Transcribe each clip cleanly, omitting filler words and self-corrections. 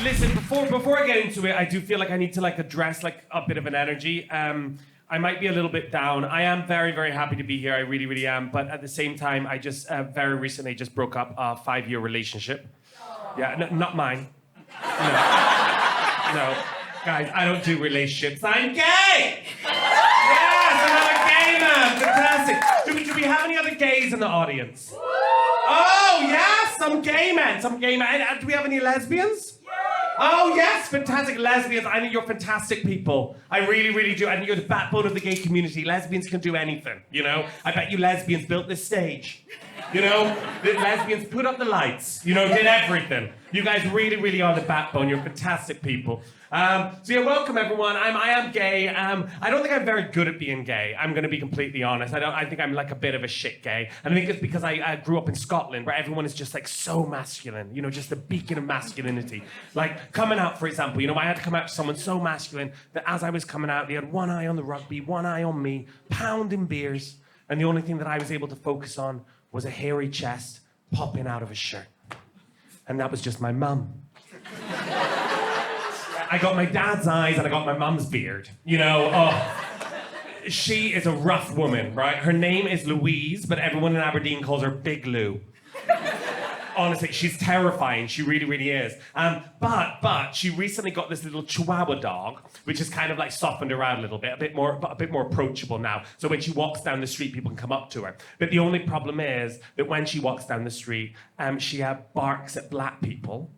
Listen, before I get into it, I do feel like I need to address a bit of an energy. I might be a little bit down. I am very, very happy to be here. I really, really am. But at the same time, I just very recently just broke up a 5-year relationship. Yeah, not mine. No, guys, I don't do relationships. I'm gay. Yes, I'm a gay man. Fantastic. Do we have any other gays in the audience? Oh yes, some gay men. And do we have any lesbians? Oh yes, fantastic lesbians. I think you're fantastic people. I really, really do. I think you're the backbone of the gay community. Lesbians can do anything, you know? I bet you lesbians built this stage. You know? The lesbians put up the lights, you know, did everything. You guys really, really are the backbone. You're fantastic people. So yeah, welcome everyone. I am gay. I don't think I'm very good at being gay. I'm going to be completely honest. I think I'm like a bit of a shit gay. And I think it's because I grew up in Scotland where everyone is just like so masculine, you know, just the beacon of masculinity. Like coming out, for example, you know, I had to come out to someone so masculine that as I was coming out, they had one eye on the rugby, one eye on me, pounding beers. And the only thing that I was able to focus on was a hairy chest popping out of a shirt. And that was just my mum. I got my dad's eyes and I got my mum's beard. You know, she is a rough woman, right? Her name is Louise, but everyone in Aberdeen calls her Big Lou. Honestly, she's terrifying. She really, really is. But she recently got this little Chihuahua dog, which has kind of like softened her out a little bit, a bit more approachable now. So when she walks down the street, people can come up to her. But the only problem is that when she walks down the street, she barks at black people.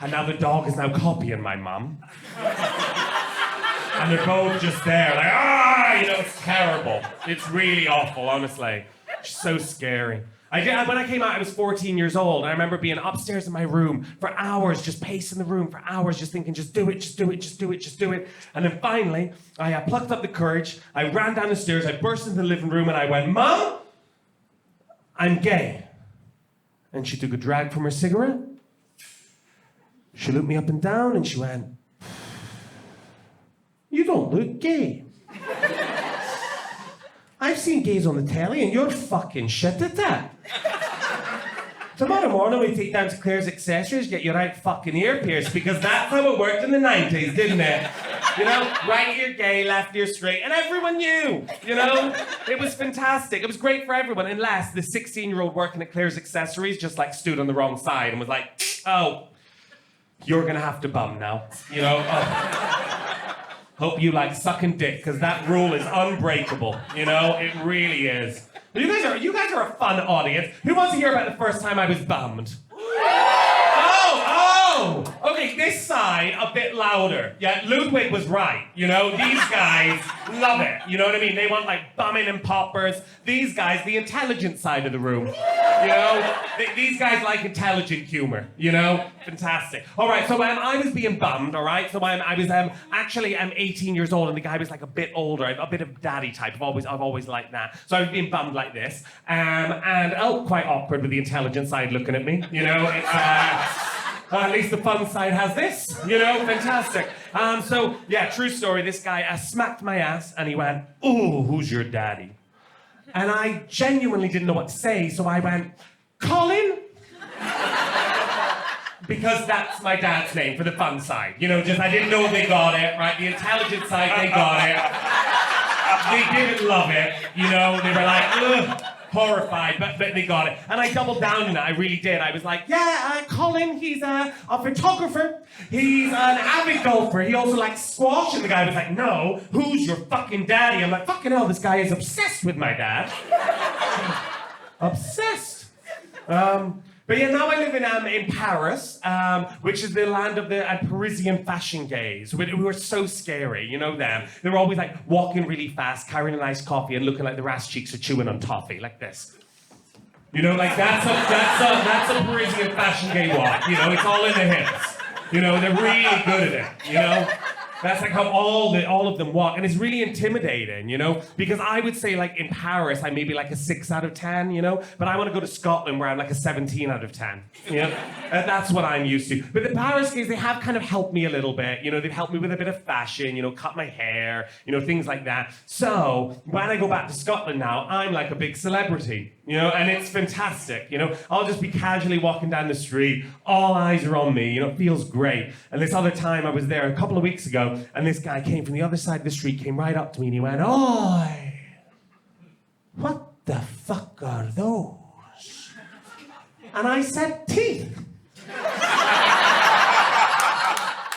And now the dog is now copying my mum. And they're both just there, like, you know, it's terrible. It's really awful, honestly. It's so scary. When I came out, I was 14 years old. And I remember being upstairs in my room for hours, just pacing the room for hours, just thinking, just do it, just do it, just do it, just do it. And then finally, I plucked up the courage. I ran down the stairs. I burst into the living room and I went, Mum, I'm gay. And she took a drag from her cigarette. She looked me up and down and she went, you don't look gay. I've seen gays on the telly and you're fucking shit at that. Tomorrow morning we take down to Claire's Accessories, get your right fucking ear pierced because that's how it worked in the 90s, didn't it? You know, right ear gay, left ear straight, and everyone knew, you know? It was fantastic. It was great for everyone, unless the 16-year-old working at Claire's Accessories just like stood on the wrong side and was like, oh, you're gonna have to bum now, you know? Hope you like sucking dick, because that rule is unbreakable, you know? It really is. But you guys are a fun audience. Who wants to hear about the first time I was bummed? Oh! Okay, this side, a bit louder. Yeah, Ludwig was right, you know? These guys love it, you know what I mean? They want like bumming and poppers. These guys, the intelligent side of the room, you know? These guys like intelligent humor, you know? Fantastic. All right, so I was being bummed, all right? So I was actually 18 years old and the guy was like a bit older, a bit of daddy type. I've always liked that. So I was being bummed like this. And quite awkward with the intelligent side looking at me, you know? At least the fun side has this, you know, fantastic. So, yeah, true story. This guy smacked my ass and he went, ooh, who's your daddy? And I genuinely didn't know what to say, so I went, Colin? Because that's my dad's name for the fun side. You know, just I didn't know they got it, right? The intelligent side, they got it. They didn't love it, you know, they were like, ugh. Horrified, but they got it. And I doubled down on it, I really did. I was like, yeah, Colin, he's a photographer. He's an avid golfer. He also likes squash. And the guy was like, no, who's your fucking daddy? I'm like, fucking hell, this guy is obsessed with my dad. Obsessed. But yeah, now I live in Paris, which is the land of the Parisian fashion gays, who are so scary, you know them. They're always like walking really fast, carrying a nice coffee and looking like their ass cheeks are chewing on toffee, like this. You know, like that's a Parisian fashion gay walk, you know, it's all in the hips. You know, they're really good at it, you know? That's like how all of them walk, and it's really intimidating, you know? Because I would say, like, in Paris, I'm maybe like a 6 out of 10, you know? But I want to go to Scotland where I'm like a 17 out of 10, you know? That's what I'm used to. But the Paris gays, they have kind of helped me a little bit, you know? They've helped me with a bit of fashion, you know, cut my hair, you know, things like that. So, when I go back to Scotland now, I'm like a big celebrity, You know, and it's fantastic. You know, I'll just be casually walking down the street, all eyes are on me, you know, it feels great. And this other time I was there a couple of weeks ago, and this guy came from the other side of the street, came right up to me, and he went, "Oi, what the fuck are those?" And I said, "Teeth."